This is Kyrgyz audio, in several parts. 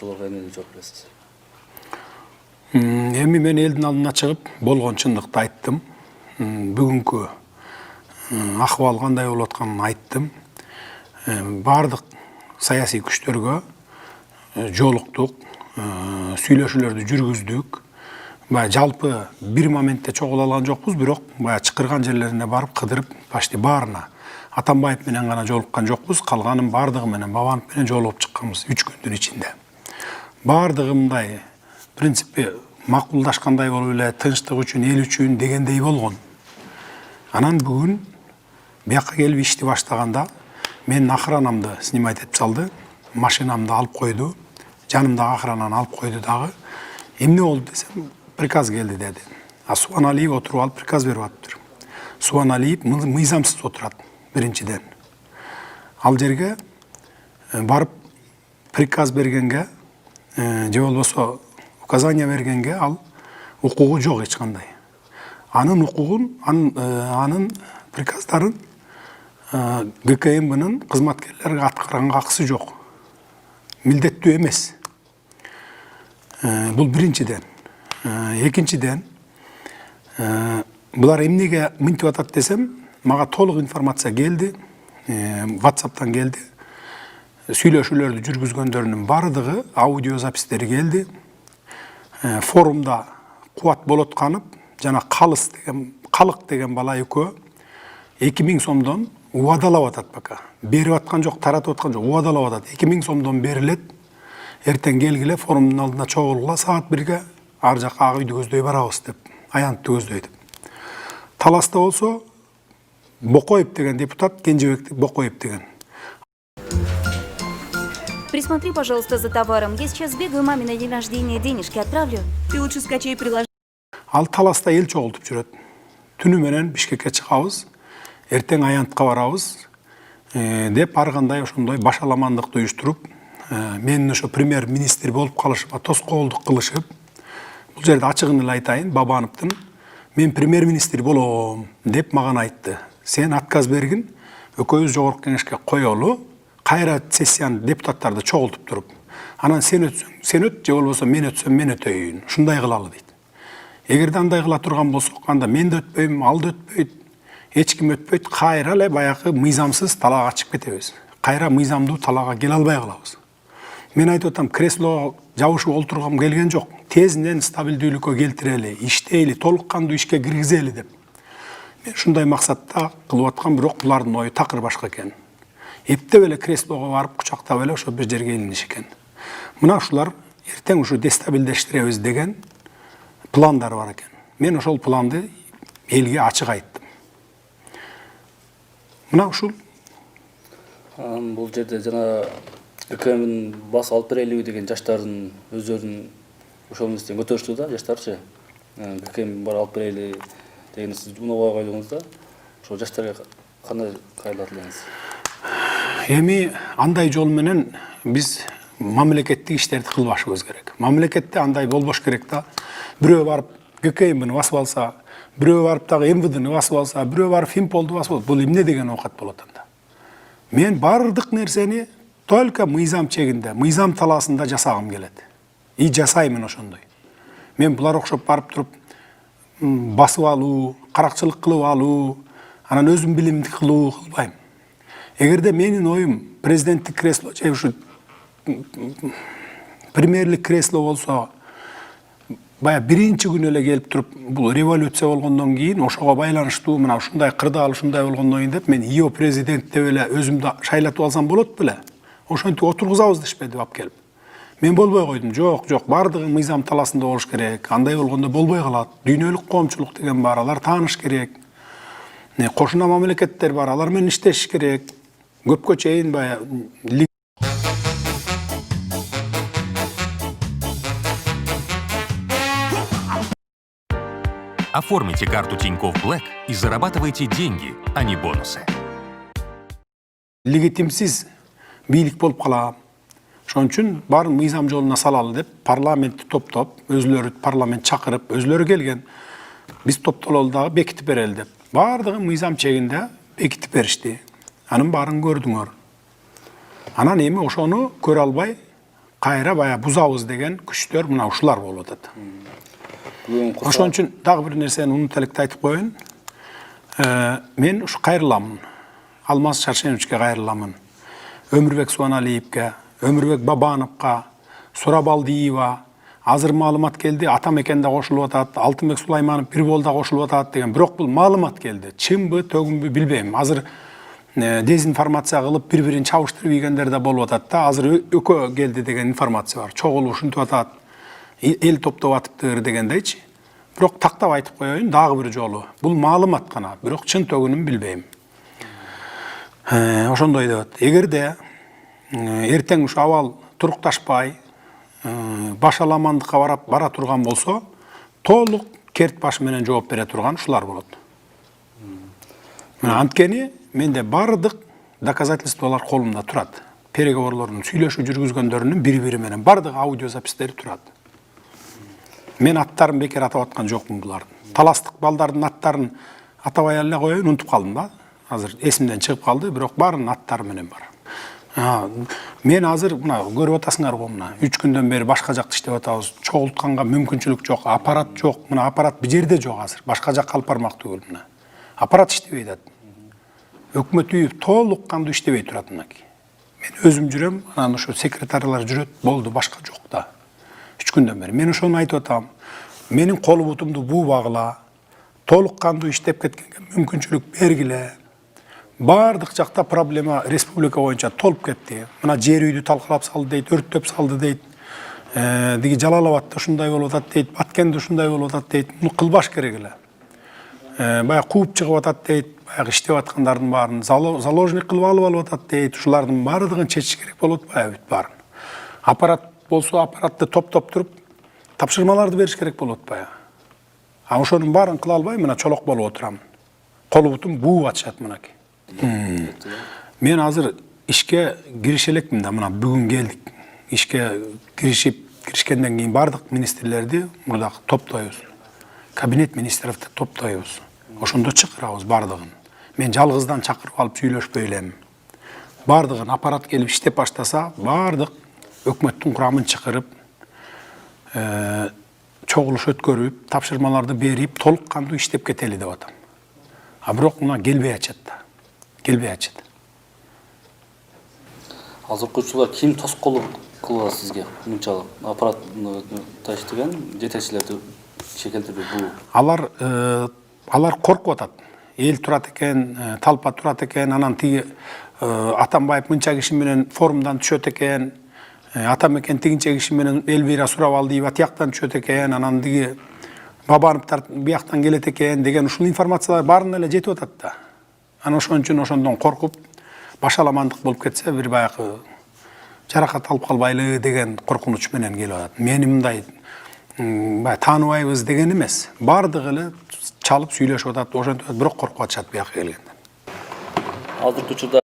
ошолорго эмне жооп бересиз? Эми мен элдин алдына чыгып болгон чындыкты айттым. Бүгүнкү акыбал кандай болуп атканын айттым. Бардык саясий күчтөргө жолуктук, сүйлөшүүлөрдү жүргүздүк. Баягы жалпы бир моментте чогула алган жокпуз, бирок баягы чакырган жерлерине барып кыдырып, почти баарына Атамбаев менен гана жолуккан жокпуз, калганын бардыгы менен Бабанов менен жолугуп чыкканбыз 3 күндүн ичинде. Бардыгы мындай принципи макулдашкандай болуп эле, тынчтык үчүн, эл үчүн дегендей болгон. Анан бүгүн бияка келип ишти баштаганда менин охранамды снимать этип салды, машинамды алып койду, жанымдагы охрананы алып койду дагы. Эмне болду десем, приказ келди деди. Субан Алиев отуруп алып приказ берип атыптыр. Субан Алиев мыйзамсыз отурат, биринчиден. Ал жерге барып приказ бергенге, же болбосо указания бергенге ал укугу жок эч кандай. Анын укугун, анын приказдарын ГКМБнын кызматкерлери аткарганга акысы жок. Милдеттүү эмес. Бул биринчиден. Экинчиден, булар эмнеге мынтип атат десем, мага толук информация келди, WhatsApp'тан келди. Сүйлөшүүлөрдү жүргүзгөндөрүнүн бардыгы аудиозапистери келди. Форумда Кубат Болотканов жана Калык деген бала экөө 2000 сомдон убадалап атат бака. Берип аткан жок, таратып аткан жок, убадалап атат. 2000 сомдон берилет. Эртең келгиле форумдун алдына чогулгула, саат 1-ге ар жака ак үйдү көздөй барабыз деп, аянтты көздөйт. Таласта болсо Бокоев деген депутат, Кенжебек Бокоев деген. Присмотри, пожалуйста, за товаром. Я сейчас бегаю маме на день рождения, денежки отправлю. Ты лучше скачай приложение. Ал таласта эл чогултуп жүрөт. Түнү менен Бишкекке чыгабыз, эртең аянтка барабыз деп ар кандай ошондой башаламандыкты уюштуруп, менин ошо премьер-министр болуп калышыма тоскоолдук кылышып, бул жерде ачыгын эле айтайын, Бабановдун мен премьер-министр болом деп мага айтты. Сен отказ бергин, экөөбүз жогорку кеңешке коелу, кайра сессияны депутаттарды чогултуп туруп, анан сен өт, же болбосо мен өтсөм мен өтөйүн. Ушундай кылалы дейт. Эгерде андай кыла турган болсок, анда мен да өтпөйм, ал да өтпөйт, эч ким өтпөйт, кайра эле баягы мыйзамсыз талаага чыгып кетебиз. Кайра мыйзамдуу талаага келе албай калабыз. Мен айтып атам, креслого жабышып олтургам келген жок. Тезинен стабилдүүлүккө келтирели, иштейли, толук кандуу ишке киргизели деп. Мен ушундай максатта кылып аткам, бирок булардын ою такыр башка экен. Эптеп эле креслого барып кучактап эле ошо бир жерге илиниш экен. Мына ушулар эртең ушу дестабилдештиребиз деген пландар бар экен. Мен ошол планды элге ачык айттым. Мына ушул. Бул жерде жана ГКМдин басы алып берелиби деген жаштардын өздөрүнүн ошол нерсени көтөрүштү да, жаштарчы. ГКМ бар алып берели деген сиз муну койдуңуз да. Ошол жаштарга кандай кайрылат элеңиз? Эми андай жол менен биз мамлекеттик иштерди кылбашыбыз керек. Мамлекетте андай болбош керек да. Бирөө барып ГКМны басып алса, бирөө барып дагы МВДны басып алса, бирөө барып Финполду басып алса, бул эмне деген оокат болот анда? Мен бардык нерсени только мыйзам чегинде, мыйзам талаасында жасагым келет. И жасаймын ошондой. Мен булар окшоп барып туруп басып алуу, каракчылык кылып алуу, анан өзүм билимди кылуу кылбайм. Эгерде менин оюм президенттик кресло же ушу премьерлик кресло болсо, бая биринчи күнү эле келип туруп, бул революция болгондон кийин ошого байланыштуу мына ушундай кырдаал ушундай болгондон кийин деп мен ио президент деп эле өзүмдү шайлатып алсам болот беле? Ошентип отургузабыз дешпеди алып келип. Мен болбой койдум. Жок, бардыгы мыйзам талаасында болуш керек. Андай болгондо болбой калат. Дүйнөлүк коомчулук деген бар, алар тааныш керек. Кошуна мамлекеттер бар, алар менен иштеш керек. Көпкө чейин бая Оформите карту Тинькофф Black и зарабатывайте деньги, а не бонусы. Легитимсиз бийлик болуп калам. Ошон үчүн баарын мыйзам жолуна салалы деп парламентти топтоп, өзлөрү парламент чакырып, өзлөрү келген. Биз топтололу дагы бекитип берели деп. Баардыгы мыйзам чегинде бекитип беришти. Анын баарын көрдүңөр. Анан эми ошону көрө албай кайра бая бузабыз деген күчтөр мына ушулар болуп атат. Ошон үчүн дагы бир нерсени унута электе айтып коеюн. Мен ушу кайрыламын. Алмаз Шаршеновичке кайрыламын. Өмүрбек Субаналиевке, Өмүрбек Бабановго, Сурабалдиева, азыр маалымат келди, Атамекен да кошулуп атат, Алтынбек Сулайманов бир бол да кошулуп атат деген. Бирок бул маалымат келди. Чынбы, төгүнбү билбейм. Азыр дезинформация кылып бири-бирин чабыштырып ийгендер да болуп атат да. Азыр өкө келди деген информация бар. Чогулуп ушинтип атат, эл топтоп атыптыр дегендейчи. Бирок тактап айтып коеюн дагы бир жолу. Бул маалымат гана, бирок чын төгүнүн билбейм. Ошондой деп. Эгерде эртең ушу абал турукташпай, башаламандыкка бара турган болсо, толук керт баш менен жооп бере турган ушулар болот. Мына анткени менде бардык доказательстволор колумда турат. Переговорлордун сүйлөшүү жүргүзгөндөрүнүн бири-бири менен бардык аудиозапистери турат. Мен аттарын бекер атап аткан жокмун булардын. Таластык балдардын аттарын атабай эле коеюн, унутуп калдым да. Азыр эсимден чыгып калды, бирок баарынын аттары менен бар. Мен азыр мына көрүп атасыңар го мына 3 күндөн бери башка жакта иштеп атабыз. Чогултканга мүмкүнчүлүк жок, аппарат жок. Мына аппарат бир жерде жок азыр. Башка жакка алып бармак түгүл мына. Аппарат иштебей атат. Өкмөт үйү толук кандуу иштебей турат мынакей. Мен өзүм жүрөм, анан ошо секретарлар жүрөт, болду, башка жок да. 3 күндөн бери. Мен ошону айтып атам. Менин колу бутумду буубагыла, толук кандуу иштеп кеткенге мүмкүнчүлүк бергиле. Бардык жакта проблема республика боюнча толуп кетти. Мына жер үйдү талкалап салды дейт, өрттөп салды дейт. Диги Жалал-Абадта ушундай болуп атат дейт, Баткенде ушундай болуп атат дейт. Муну кылбаш керек эле. Баягы кууп чыгып атат дейт, баягы иштеп аткандардын баарын заложник кылып алып атат дейт. Ушулардын баардыгын чечиш керек болот баягы бүт баарын. Аппарат болсо аппаратты топтоп туруп тапшырмаларды бериш керек болот баягы. Ошонун баарын кыла албай мына чолок болуп отурам. Колу бутум бууп атышат мынакей. Мен азыр ишке киреше элекмин да, мына бүгүн келдик. Ишке киришкенден кийин бардык министрлерди мурда топтойбуз. Кабинет министрлерди топтойбуз. Ошондо чакырабыз бардыгын. Мен жалгыздан чакырып алып сүйлөшпөй элем. Бардыгын аппарат келип иштеп баштаса, бардык өкмөттүн курамын чакырып, чогулуш өткөрүп, тапшырмаларды берип, толук кандуу иштеп кетели деп атам. Бирок мына келбей атышат да. Келбей атышат. Азыркы учурлар ким тоскоолдук кылат сизге? Мынчалык аппарат таштыган жетекчилерди шекелтирбей бул. Алар коркуп атат. Эл турат экен, талпа турат экен, анан тиги Атамбаев мынча киши менен форумдан түшөт экен, Атамекен тигинче киши менен Элвира Сурабалдиева тияктан түшөт экен, анан тиги Бабановтар бияктан келет экен деген ушул информациялар баарын эле жетип атат да. Анан ошон үчүн ошондон коркуп, башаламандык болуп кетсе, бир баягы жаракат алып калбайлы деген коркунуч менен келип атат. Мени мындай тааныбайбыз деген эмес. Бардыгы эле чалып сүйлөшүп атат, ошентип атат, бирок коркуп атышат бияка келгенде. Азыркы учурда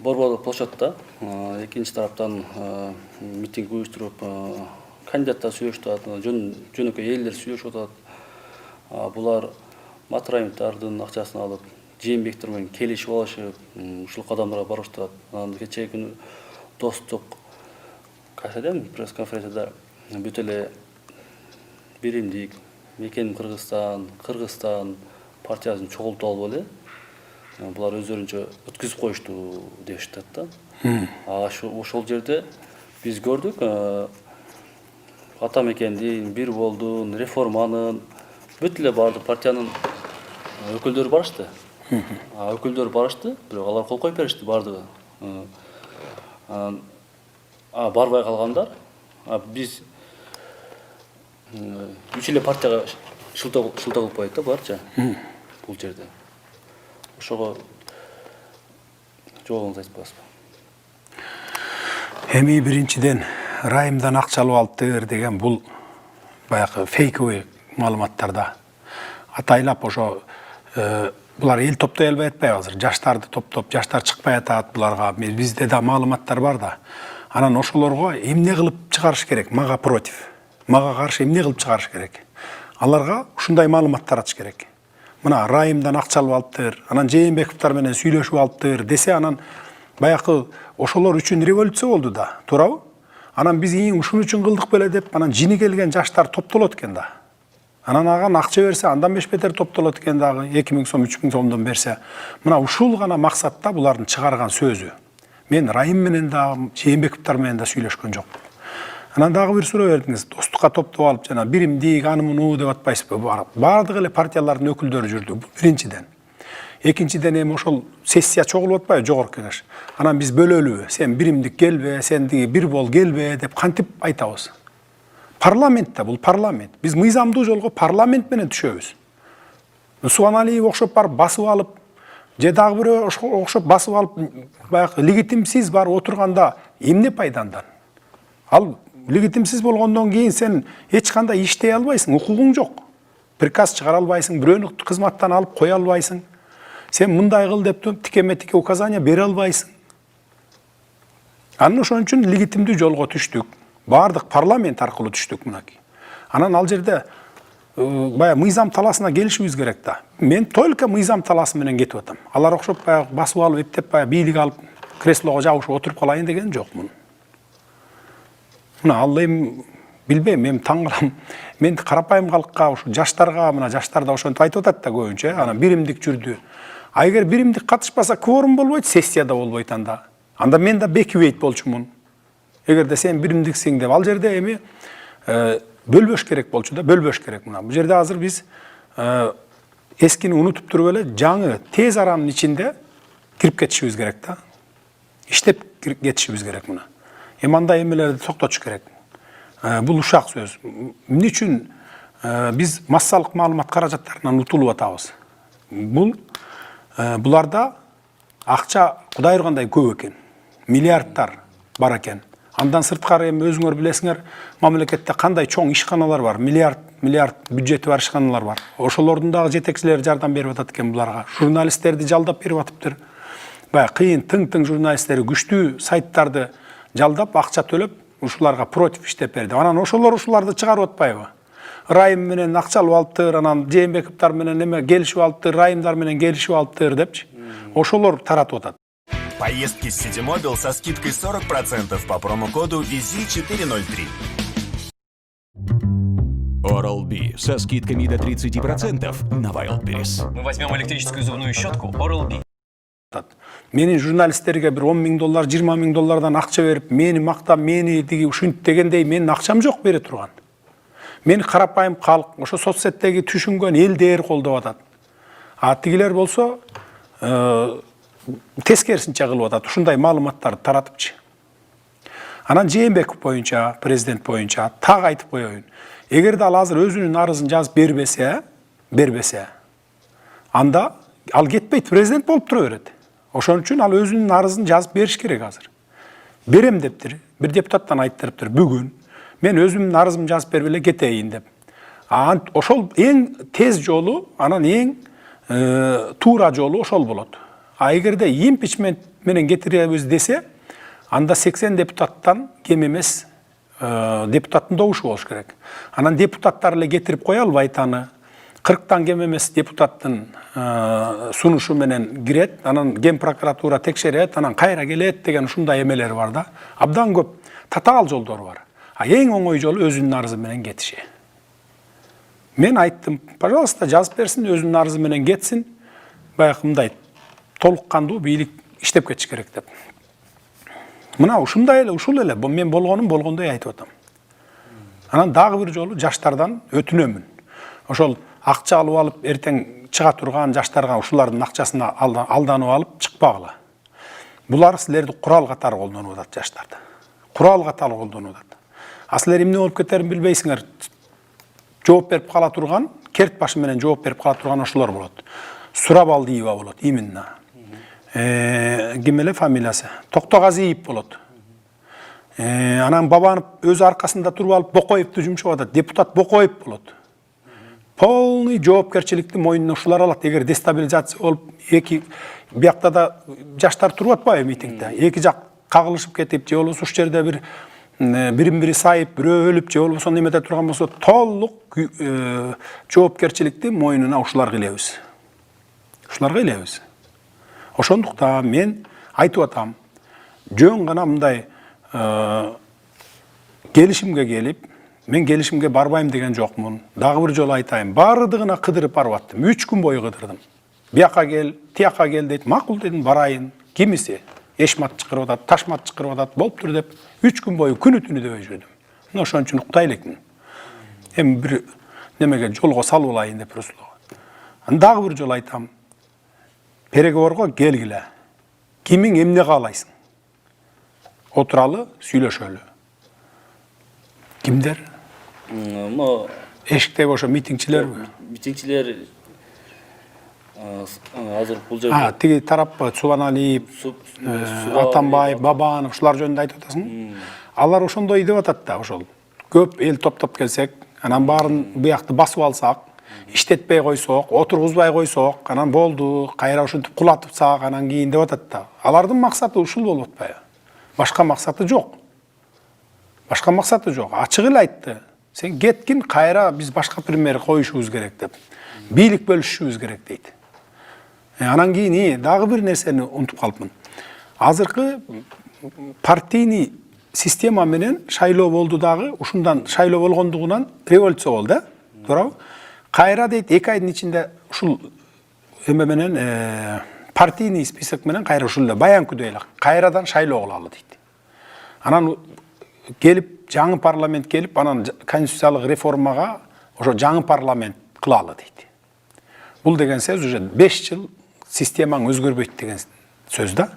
Борбор площадта экинчи тараптан митинг уюштуруп, кандидаттар сүйлөшүп атат, жөнөкөй элдер сүйлөшүп атат. Булар Матраимовдардын акчасын алып, Жээнбектер менен келишип алышып, ушул кадамдарга барышты. Анан кечээ күнү достук кайсыден пресс-конференцияда бүт эле биримдик, Мекен Кыргызстан партиясын чогултуп алып эле булар өздөрүнчө өткүзүп коюшту дешти да. Ошол жерде биз көрдүк Атамекендин, Бир Болдун, Реформанын бүт эле бардык партиянын өкүлдөрү барышты. Өкүлдөрү барышты, бирок алар кол коюп беришти бардыгы. Барбай калгандар, биз 3 эле партияга шылтоо кылып коет да барча бул жерде. Ошого жообуңузду айтып коесузбу? Эми биринчиден Райымдан акча алып алыптыр деген бул баягы фейковый маалыматтарда. Атайлап ошо булар эл топтой албай атпайбы азыр? Жаштарды топтоп, жаштар чыкпай атат буларга. Бизде да маалыматтар бар да. Анан ошолорго эмне кылып чыгарыш керек? Мага против. Мага каршы эмне кылып чыгарыш керек? Аларга ушундай маалымат таратыш керек. мына Райымдан акча алып алыптыр, анан Жээнбековдор менен сүйлөшүп алыптыр десе, анан баягы ошолор үчүн революция болду да, туурабы? Анан биз ушун үчүн кылдык беле деп, анан жини келген жаштар топтолот экен да. Анан ага акча берсе, андан беш бетер топтолот экен дагы, 2000 сом, 3000 сомдон берсе. Мына ушул гана максатта булардын чыгарган сөзү. Мен Райым менен да, Жээнбековдор менен да сүйлөшкөн жокмун. Анан дагы бир суроо бердиңиз, достукка топтоп алып, жана биримдик, аны муну деп атпайсызбы? Бардык эле партиялардын өкүлдөрү жүрдү, бул биринчиден. Экинчиден эми ошол сессия чогулуп атпайбы, жогорку кеңеш. Анан биз бөлөлүбү, сен биримдик келбе, сен бир бол келбе деп кантип айтабыз? Парламентте, бул парламент. Биз мыйзамдуу жолго парламент менен түшөбүз. Субаналиев окшоп барып басып алып, же дагы бирөө окшоп басып алып, баягы легитимсиз барып отурганда эмне пайдандан? Ал легитимсиз болгондон кийин сен эч кандай иштей албайсың, укугуң жок. Приказ чыгара албайсың, бирөөнү кызматтан алып кое албайсың. Сен мындай кыл деп тикеме-тике указания бере албайсың. Анын ошон үчүн легитимдүү жолго түштүк. Бардык парламент аркылуу түштүк мынакей. Анан ал жерде баягы мыйзам таласына келишибиз керек да. Мен только мыйзам таласы менен кетип атам. Алар окшоп баягы басып алып, эптеп баягы бийлик алып, креслого жабышып отуруп калайын деген жокмун. Мына ал эми билбейм, мен таң калам. Мен карапайым калкка, ушу жаштарга, мына жаштар да ошентип айтып атат да көбүнчө, анан биримдик жүрдү. А эгер биримдик катышпаса, кворум болбойт, сессияда болбойт анда. Анда мен да бекибейт болчумун. Эгерде сен биримдиксиң деп, ал жерде эми бөлбөш керек болчу да, бөлбөш керек мына. Бул жерде азыр биз эскини унутуп туруп эле жаңы тез аранын ичинде кирип кетишибиз керек да. Иштеп кетишибиз керек мына. Эми андай эмелерди токтотуш керек. Бул ушак сөз. Эмне үчүн биз массалык маалымат каражаттарынан утулуп атабыз? Буларда акча Кудай ургандай көп экен. Миллиардтар бар экен. Андан сырткары эми өзүңөр билесиңер, мамлекетте кандай чоң ишканалар бар, миллиард бюджети бар ишканалар бар. Ошолордун дагы жетекчилери жардам берип атат экен буларга. Журналисттерди жалдап берип атыптыр. Баягы кыйын тың журналисттери күчтүү сайттарды жалдап, акча төлөп, ушуларга против иштеп берди. Анан ушуларды чыгарып атпайбы? Райым менен акча алып алыптыр, анан Жээнбековдор менен эме келишип алыптыр, Райымдар менен келишип алыптыр депчи. Ошолор таратып атат. Поездки с Ситимобил со скидкой 40% по промокоду VIZI403. Oral-B со скидками до 30% на Wildberries. Мы возьмем электрическую зубную щетку Oral-B. Менин журналисттерге бир 10 000 доллар, 20 000 доллардан акча берип, мени мактап, мени диги ушинт дегендей менин акчам жок бере турган. Мени карапайым калк, ошо соцсеттеги түшүнгөн элдер колдоп атат. А тигилер болсо тескерисинче кылып атат, ушундай маалыматтарды таратыпчы. Анан Жээнбеков боюнча, президент боюнча так айтып коеюн. Эгерде ал азыр өзүнүн арызын жазып бербесе, анда ал кетпейт, президент болуп тура берет. Ошон үчүн ал өзүнүн арызын жазып бериш керек азыр. Берем дептир, бир депутаттан айттырыптыр бүгүн. Мен өзүмдүн арызымды жазып берип эле кетейин деп. Ошол эң тез жолу, анан эң туура жолу ошол болот. А эгерде импичмент менен кетиребиз десе, анда 80 депутаттан кем эмес депутаттын добушу болуш керек. Анан депутаттар эле кетирип кое албайт аны. 40-тан кем эмес депутаттын сунушу менен кирет, анан Ген прокуратура текшерет, анан кайра келет деген ушундай эмелер бар да. Абдан көп татаал жолдору бар. А эң оңой жолу өзүнүн арызы менен кетиши. Мен айттым, пожалуйста, жазып берсин, өзүнүн арызы менен кетсин. Баягы мындай толук кандуу бийлик иштеп кетиш керек деп. Мына ушундай эле, ушул эле мен болгондой айтып атам. Анан дагы бир жолу жаштардан өтүнөмүн. Ошол акча алып алып, эртең чыга турган жаштарга ушулардын акчасына алданып алып чыкпагыла. Булар силерди курал катары колдонуп атат жаштарды. Курал катары колдонуп атат. А силер эмне болуп кетерин билбейсиңер. Жооп берип кала турган, керт башы менен жооп берип кала турган ошолор болот. Сурабалдиева болот, именно. Ким эле фамилиясы? Токтогазиев болот. Анан Бабанов өз аркасында туруп алып Бокоевду жумшап атат. Депутат Бокоев болот. Полный жоопкерчиликти мойнуна ушулар алат. Эгер дестабилизация болуп, эки биякта да жаштар туруп атпайбы митингде. Эки жак кагылышып кетип, же болбосо уш жерде бирин-бири сайып, бирөө өлүп, же болбосо немеде турган болсо, толук жоопкерчиликти мойнуна ушулар килебиз. Ушуларга илебиз. Ошондуктан мен айтып атам, жөн гана мындай келишимге келип, мен келишимге барбайм деген жокмун. Дагы бир жолу айтайын, бардыгына кыдырып барып аттым. 3 күн бою кыдырдым. Бияка кел, тияка кел дейт. Макул дедим, барайын. Кимиси эшмат чакырып атат, ташмат чакырып атат, болуптур деп 3 күн бою күнү түнү дебей жүрдүм. Мына ошон үчүн уктай элекмин. Эми бир немеге жолго салып алайын деп Расулова. Дагы бир жолу айтам. Переговорго келгиле. Кимиң эмне каалайсың? Отуралы, сүйлөшөлү. Кимдер? Мо Эшиктеги ошо митингчилерби? митингчилер азыр бул жерде Тиги тараппы Субаналиев, Атамбаев, Бабанов ушулар жөнүндө айтып атасың? Алар ошондой деп атат да, ошол. Көп эл топтоп келсек, анан баарын буякты басып алсак, иштетпей койсок, отургузбай койсок, анан болду, кайра ушинтип кулатыпсак, анан кийин деп атат да. Алардын максаты ушул болуп атпайбы? Башка максаты жок. Башка максаты жок. Ачык эле айтты. Сен кеткин, кайра биз башка премьер коюшубуз керек деп. Бийлик бөлүшүшүбүз керек дейт. Анан кийин дагы бир нерсени унутуп калыпмын. Азыркы партийный система менен шайлоо болду дагы, ушундан шайлоо болгондугунан революция болду, да? Туурабы? Кайра дейт 2 айдын ичинде ушул эме менен партийный список менен кайра ушул эле баянкүдөй эле кайрадан шайлоо кылалы дейт. Анан келип жаңы парламент келип, анан конституциялык реформага ошо жаңы парламент кылалы дейт. Бул деген сөз уже 5 жыл системаң өзгөрбөйт деген сөз да.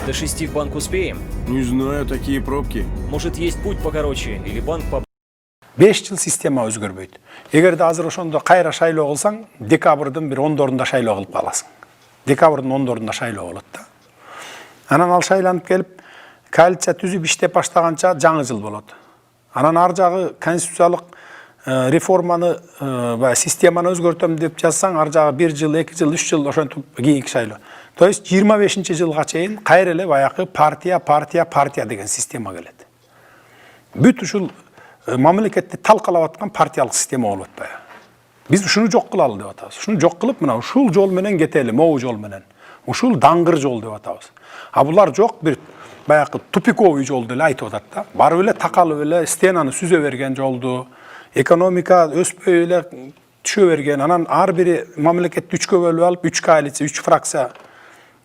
До 6 в банк успеем? Не знаю, такие пробки. Может, есть путь покороче? Или банк по... 5 жыл система өзгөрбөйт. Эгерде азыр ошондо кайра шайлоо кылсаң, декабрдын бир 10-дорунда шайлоо кылып аласың. Декабрдын 10-дорунда шайлоо болот да. Анан ал шайланып келип, коалиция түзүп иштеп баштаганча жаңы жыл болот. Анан ар жагы конституциялык реформаны, системаны өзгөртөм деп жазсаң, ар жагы 1 жыл, 2 жыл, 3 жыл ошентип кийинки шайлоо. То есть 25-жылга чейин кайра эле баягы партия деген система келет. Бүт ушул мамлекетти талкалап аткан партиялык система болуп атпайбы? Биз ушуну жок кылалы деп атабыз. Ушуну жок кылып, мына ушул жол менен кетели, могу жол менен. Ушул даңгыр жол деп атабыз. А булар жок, бир баягы тупиковый жолду эле айтып атат да. Барып эле такалып эле стенаны сүзө берген жолду, экономика өспөй эле түшө берген. Анан ар бири мамлекетти 3кө бөлүп алып, 3 коалиция, 3 фракция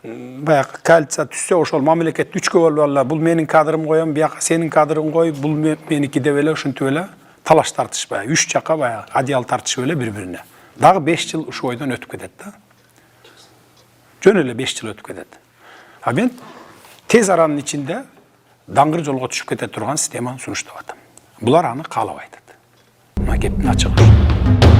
баягы коалиция түшсө, ошол мамлекетти 3кө бөлүп алып, бул менин кадрым коем, бияка сенин кадрың кой, бул меники деп эле ушинтип эле талаш тартышпай, 3 жака баягы одеял тартышып эле бири-бирине. Дагы 5 жыл ушу бойдон өтүп кетет да. Жөн эле 5 жыл өтүп кетет. А мен тез аранын ичинде даңгыр жолго түшүп кете турган системаны сунуштап атам. Булар аны каалабай атат. Мына кептин ачыгы.